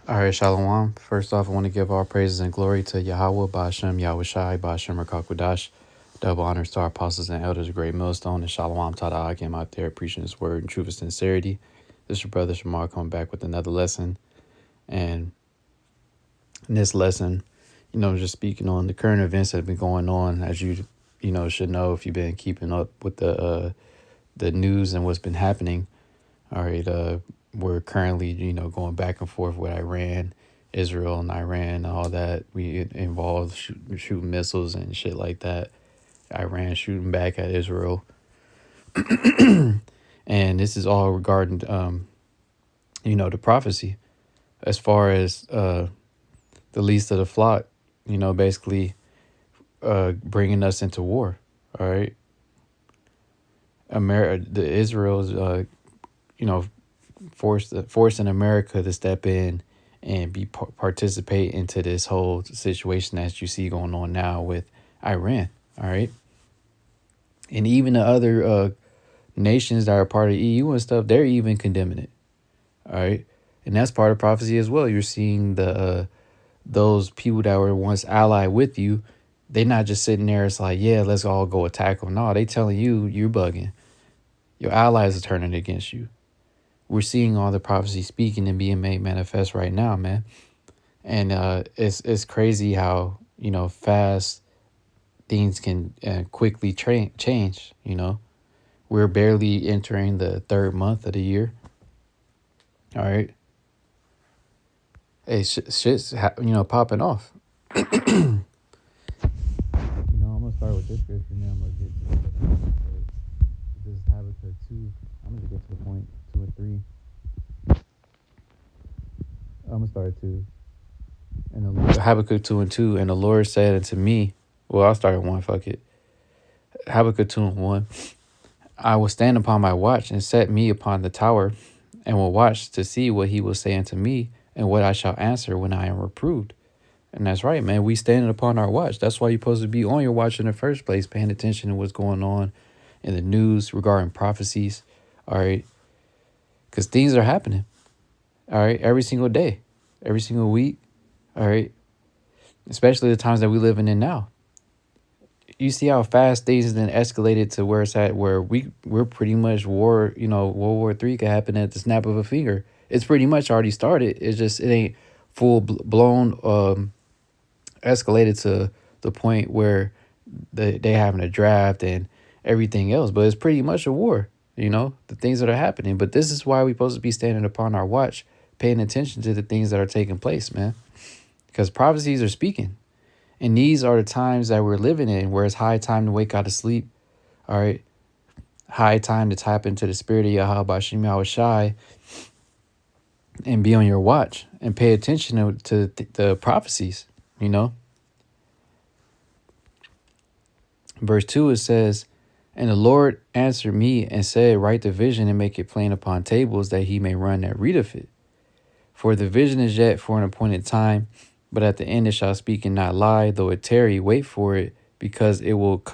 All right, Shalom. First off, I want to give all praises and glory to Yahweh, Ba'ashem, Yahweh Shai, Ba'ashem, Rakakwadash. Double honors to our apostles and elders, great millstone, and Shalom Tada. I came out there preaching his word in truth and sincerity. This is your brother Shamar coming back with another lesson. And in this lesson, just speaking on the current events that have been going on, as you should know if you've been keeping up with the news and what's been happening. All right, we're currently, going back and forth with Iran, Israel, and Iran, and all that. We involved shooting missiles and shit like that. Iran shooting back at Israel, and this is all regarding, the prophecy, as far as the least of the flock. Basically, bringing us into war. All right, the Israel's, forcing America to step in and participate into this whole situation that you see going on now with Iran. All right. And even the other nations that are part of the EU and stuff, they're even condemning it. All right. And that's part of prophecy as well. You're seeing those people that were once allied with you, they're not just sitting there. It's like, yeah, let's all go attack them. No, they telling you you're bugging. Your allies are turning against you. We're seeing all the prophecy speaking and being made manifest right now, man. And it's crazy how, fast things can quickly change, We're barely entering the third month of the year. All right. Hey, shit's, popping off. I'm going to start with this scripture, and then I'm going to get to this is Habakkuk 2. I'm going to get to the point 2 and 3. I'm going to start at 2. And Habakkuk 2 and 2. And the Lord said unto me, well, I'll start at 1. Fuck it. Habakkuk 2 and 1. I will stand upon my watch and set me upon the tower, and will watch to see what he will say unto me, and what I shall answer when I am reproved. And that's right, man. We standing upon our watch. That's why you're supposed to be on your watch in the first place, paying attention to what's going on in the news regarding prophecies. All right. Because things are happening. All right. Every single day, every single week. All right. Especially the times that we living in now. You see how fast things then escalated to where it's at, where we're pretty much war, World War III could happen at the snap of a finger. It's pretty much already started. It's just, it ain't full blown, escalated to the point where they having a draft and everything else. But it's pretty much a war, the things that are happening. But this is why we're supposed to be standing upon our watch, paying attention to the things that are taking place, man. Because prophecies are speaking. And these are the times that we're living in, where it's high time to wake out of sleep. All right. High time to tap into the spirit of Yahweh Ba'ashem Yahweh Shai and be on your watch and pay attention to the prophecies, Verse 2, it says, and the Lord answered me and said, write the vision and make it plain upon tables, that he may run that readeth it. For the vision is yet for an appointed time, but at the end it shall speak and not lie. Though it tarry, wait for it, because it will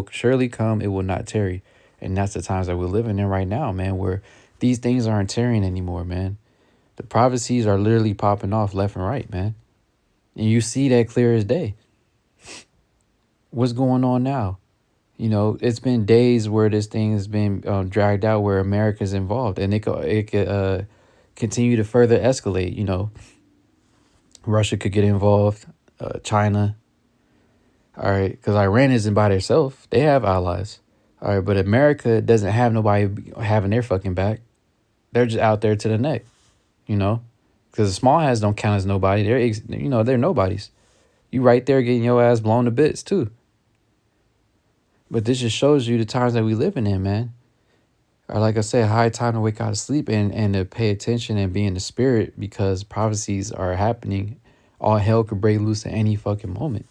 surely come, it will not tarry. And that's the times that we're living in right now, man, where these things aren't tarrying anymore, man. The prophecies are literally popping off left and right, man. And you see that clear as day. What's going on now? It's been days where this thing has been dragged out, where America's involved, and it could continue to further escalate. Russia could get involved, China. All right, because Iran isn't by themselves; they have allies. All right, but America doesn't have nobody having their fucking back. They're just out there to the neck, because the small hats don't count as nobody. They're nobodies. You right there getting your ass blown to bits too. But this just shows you the times that we living in, man. Or like I said, high time to wake out of sleep and to pay attention and be in the spirit, because prophecies are happening. All hell could break loose at any fucking moment.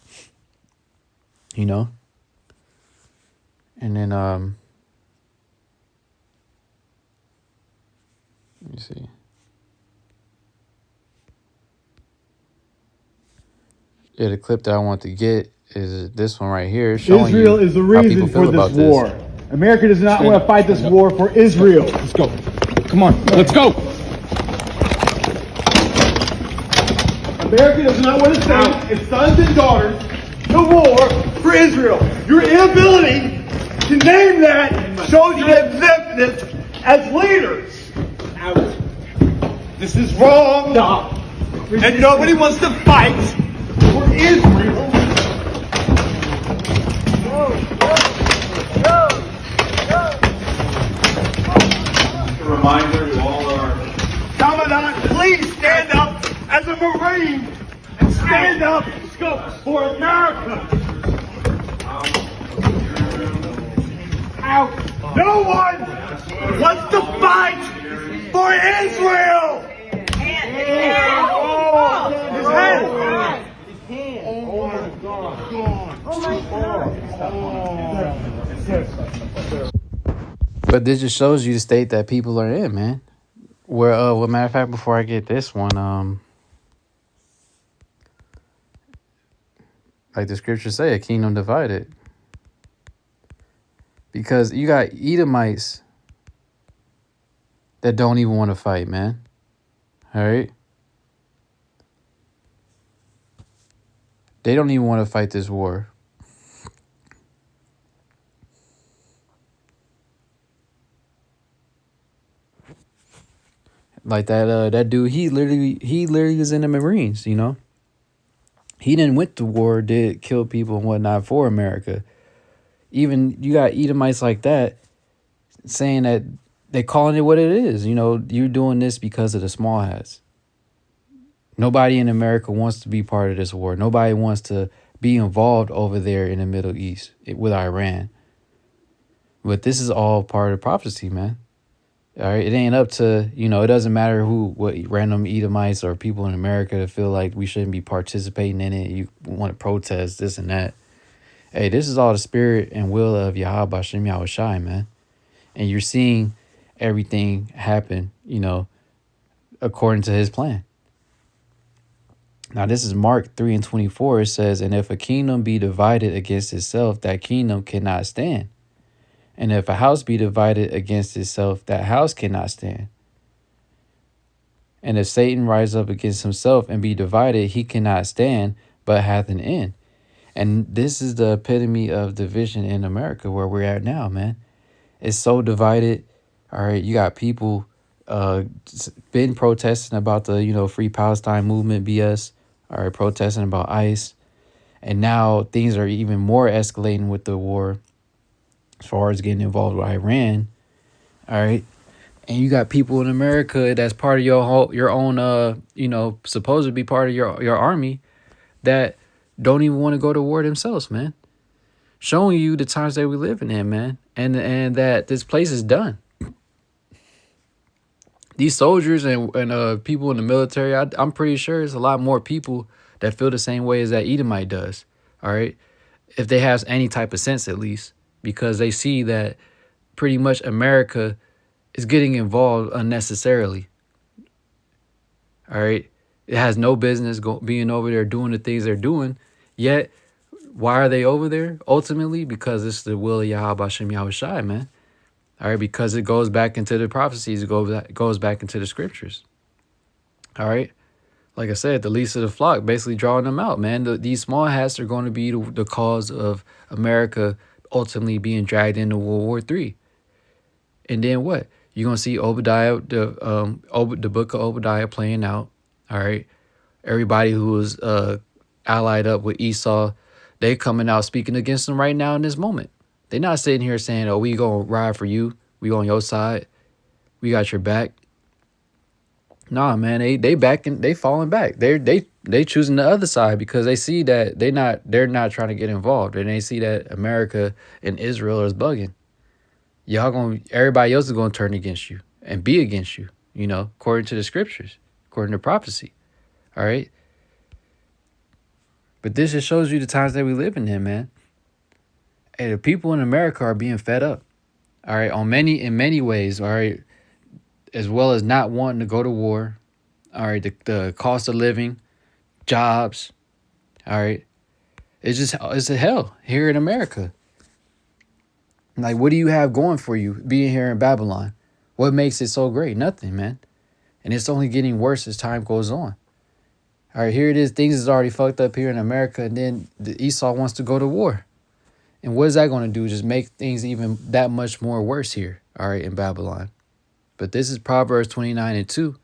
And then let me see. Yeah, the clip that I want to get is this one right here, showing Israel is the reason for this war. America does not want to fight this war for Israel. Let's go. Come on, let's go. America does not want to send its sons and daughters to war for Israel. Your inability to name that shows your exemptness as leaders. Out. This is wrong. Stop. And nobody wants to fight for Israel. A reminder to all our Commandant, please stand up as a Marine and stand up for America. Out. No one wants to fight for Israel. His head. Oh my God. But this just shows you the state that people are in, man. Where, well, matter of fact, before I get this one, like the scriptures say, a kingdom divided. Because you got Edomites that don't even want to fight, man. All right? They don't even want to fight this war. Like that dude, he literally was in the Marines, you know? He didn't went to war, did kill people and whatnot for America. Even you got Edomites like that saying that they calling it what it is. You know, you're doing this because of the small hats. Nobody in America wants to be part of this war. Nobody wants to be involved over there in the Middle East with Iran. But this is all part of prophecy, man. All right, it ain't up to, you know, it doesn't matter what random Edomites or people in America that feel like we shouldn't be participating in it. You want to protest this and that. Hey, this is all the spirit and will of Yahweh Hashem Yahushai, man. And you're seeing everything happen, you know, according to his plan. Now, this is Mark 3:24. It says, and if a kingdom be divided against itself, that kingdom cannot stand. And if a house be divided against itself, that house cannot stand. And if Satan rise up against himself and be divided, he cannot stand, but hath an end. And this is the epitome of division in America, where we're at now, man. It's so divided. All right, you got people been protesting about the, you know, Free Palestine movement BS. All right, protesting about ICE. And now things are even more escalating with the war as far as getting involved with Iran. All right. And you got people in America that's part of your own, you know, supposed to be part of your army that don't even want to go to war themselves, man. Showing you the times that we're living in, man. And that this place is done. These soldiers and people in the military, I'm pretty sure there's a lot more people that feel the same way as that Edomite does. All right. If they have any type of sense, at least, because they see that pretty much America is getting involved unnecessarily. All right. It has no business being over there doing the things they're doing. Yet, why are they over there? Ultimately, because it's the will of Yahweh Hashem Yahushai, man. All right. Because it goes back into the prophecies. It goes back into the scriptures. All right. Like I said, the least of the flock, basically drawing them out, man. These small hats are going to be the cause of America ultimately being dragged into World War III. And then what? You're going to see Obadiah, the book of Obadiah playing out. All right. Everybody who was allied up with Esau, they coming out speaking against them right now in this moment. They're not sitting here saying, oh, we going to ride for you. We on your side. We got your back. Nah, man, they backing, they falling back. They choosing the other side because they see that they're not trying to get involved. And they see that America and Israel is bugging. Everybody else is gonna turn against you and be against you, you know, according to the scriptures, according to prophecy. All right. But this just shows you the times that we live in, man. And the people in America are being fed up. All right, in many ways, all right, as well as not wanting to go to war. All right, the cost of living, jobs. All right, it's a hell here in America. Like, what do you have going for you being here in Babylon? What makes it so great? Nothing, man. And it's only getting worse as time goes on. All right, here it is. Things is already fucked up here in America, and then the Esau wants to go to war. And what is that going to do? Just make things even that much more worse here, all right, in Babylon. But this is Proverbs 29:2.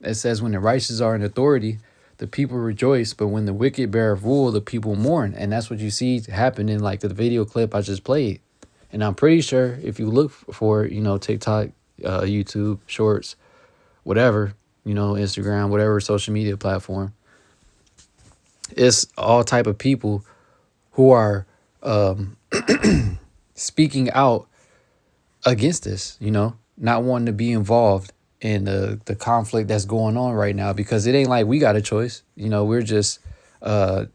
It says, when the righteous are in authority, the people rejoice, but when the wicked bear rule, the people mourn. And that's what you see happen in like the video clip I just played. And I'm pretty sure if you look for, TikTok, YouTube, Shorts, whatever, Instagram, whatever social media platform, it's all type of people who are speaking out against this, not wanting to be involved in the conflict that's going on right now, because it ain't like we got a choice. We're just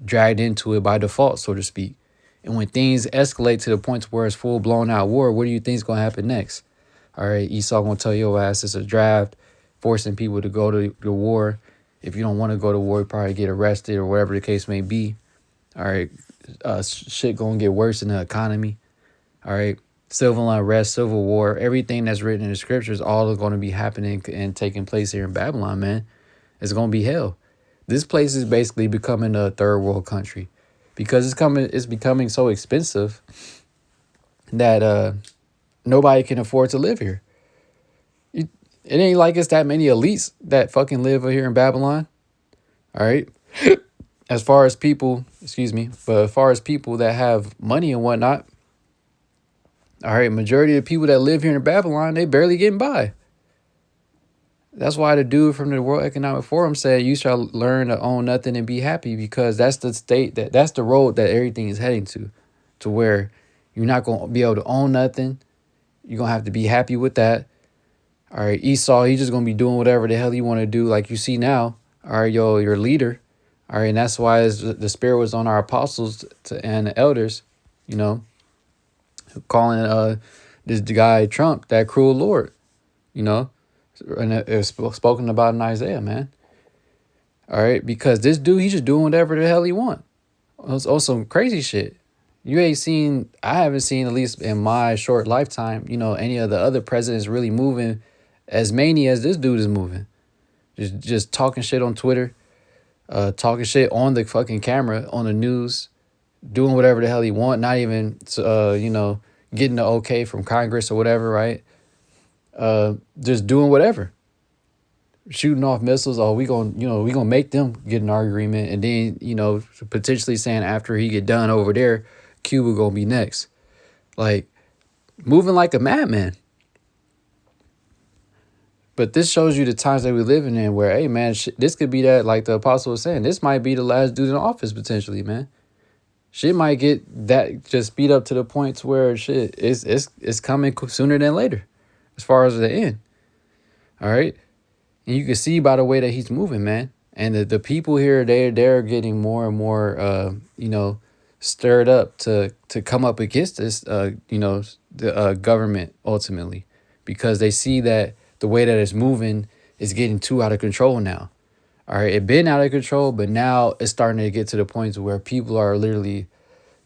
dragged into it by default, so to speak. And when things escalate to the point where it's full blown out war, what do you think is going to happen next? All right, Esau going to tell your ass it's a draft, forcing people to go to the war. If you don't want to go to war, you probably get arrested or whatever the case may be. All right, shit going to get worse in the economy. All right, civil unrest, civil war, everything that's written in the scriptures, all are going to be happening and taking place here in Babylon, man. It's going to be hell. This place is basically becoming a third world country because it's becoming so expensive that nobody can afford to live here. It ain't like it's that many elites that fucking live here in Babylon. All right. As far as people, but as far as people that have money and whatnot, all right, majority of the people that live here in Babylon, they barely getting by. That's why the dude from the World Economic Forum said you shall learn to own nothing and be happy, because that's the state that's the road that everything is heading to where you're not going to be able to own nothing. You're going to have to be happy with that. All right, Esau, he's just going to be doing whatever the hell he want to do, like you see now. All right, your leader. All right, and that's why the spirit was on our apostles and the elders, calling this guy Trump that cruel Lord, and it's spoken about in Isaiah, man. All right, because this dude, he's just doing whatever the hell he want. On some crazy shit. I haven't seen, at least in my short lifetime, any of the other presidents really moving as many as this dude is moving. Just talking shit on Twitter, talking shit on the fucking camera, on the news, doing whatever the hell he want, not even, getting the okay from Congress or whatever, right? Just doing whatever. Shooting off missiles. Oh, we gonna make them get in our agreement, and then potentially saying after he get done over there, Cuba gonna be next. Like moving like a madman. But this shows you the times that we're living in, where hey man, this could be that, like the apostle was saying, this might be the last dude in office potentially, man. Shit might get that just speed up to the point to where shit it's coming sooner than later, as far as the end. All right. And you can see by the way that he's moving, man. And the people here, they're getting more and more, stirred up to come up against this, the government ultimately, because they see that the way that it's moving is getting too out of control now. All right, it been out of control, but now it's starting to get to the point where people are literally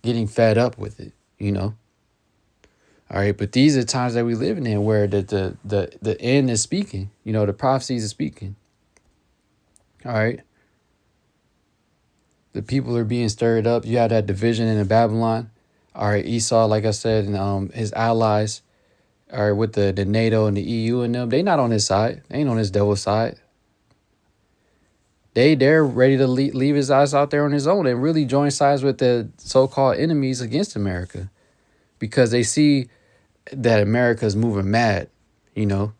getting fed up with it, All right, but these are times that we're living in where the end is speaking, the prophecies are speaking. All right. The people are being stirred up. You have that division in Babylon. All right, Esau, like I said, and his allies, all right, with the NATO and the EU and them, they not on his side. They ain't on his devil's side. They're ready to leave his ass out there on his own and really join sides with the so-called enemies against America, because they see that America is moving mad, And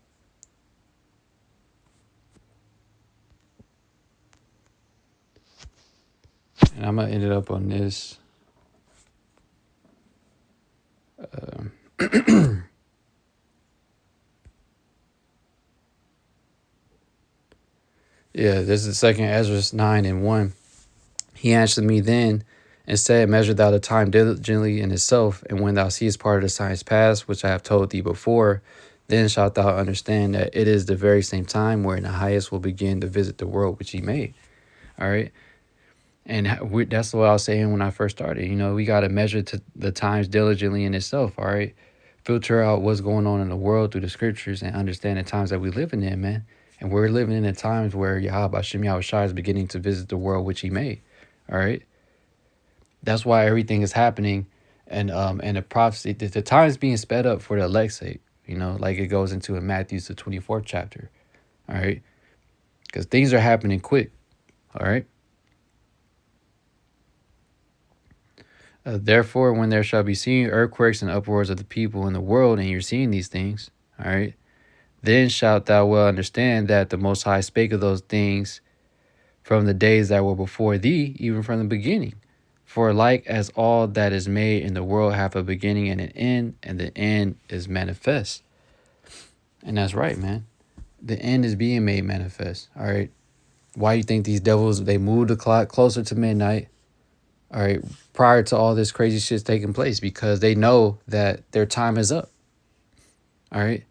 I'm going to end it up on this. Yeah, this is 2nd Ezra 9:1. He answered me then and said, measure thou the time diligently in itself, and when thou seest part of the signs past, which I have told thee before, then shalt thou understand that it is the very same time wherein the highest will begin to visit the world which he made. All right. And that's what I was saying when I first started. We got to measure the times diligently in itself. All right. Filter out what's going on in the world through the scriptures and understand the times that we living in, man. And we're living in the times where Yahweh Hashem Yahweh Shai is beginning to visit the world which he made. All right. That's why everything is happening. And the prophecy, the time is being sped up for the elect's sake, you know, like it goes into in Matthew's the 24th chapter. All right. Because things are happening quick. All right. Therefore, when there shall be seen earthquakes and uproars of the people in the world, and you're seeing these things, all right, then shalt thou well understand that the Most High spake of those things from the days that were before thee, even from the beginning. For like as all that is made in the world hath a beginning and an end, and the end is manifest. And that's right, man. The end is being made manifest. All right. Why you think these devils, they moved the clock closer to midnight? All right, prior to all this crazy shit's taking place, because they know that their time is up. All right.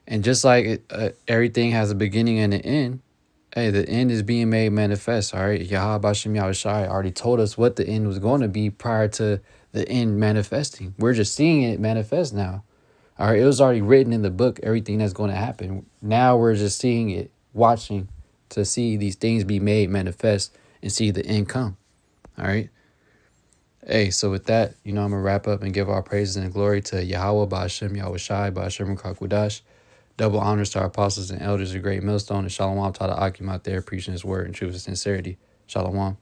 And just like everything has a beginning and an end, hey, the end is being made manifest. All right. Yahweh Bashem Yahweh Shai already told us what the end was going to be prior to the end manifesting. We're just seeing it manifest now. All right. It was already written in the book, everything that's going to happen. Now we're just seeing it, watching to see these things be made manifest and see the end come. All right. Hey, so with that, you know, I'm going to wrap up and give our praises and glory to Yahweh, Ba'ashem, Yahweh Shai, Ba'ashem, Kakudash. Double honors to our apostles and elders, a great millstone, and Shalom to all the Akim out there preaching his word in truth and sincerity. Shalom.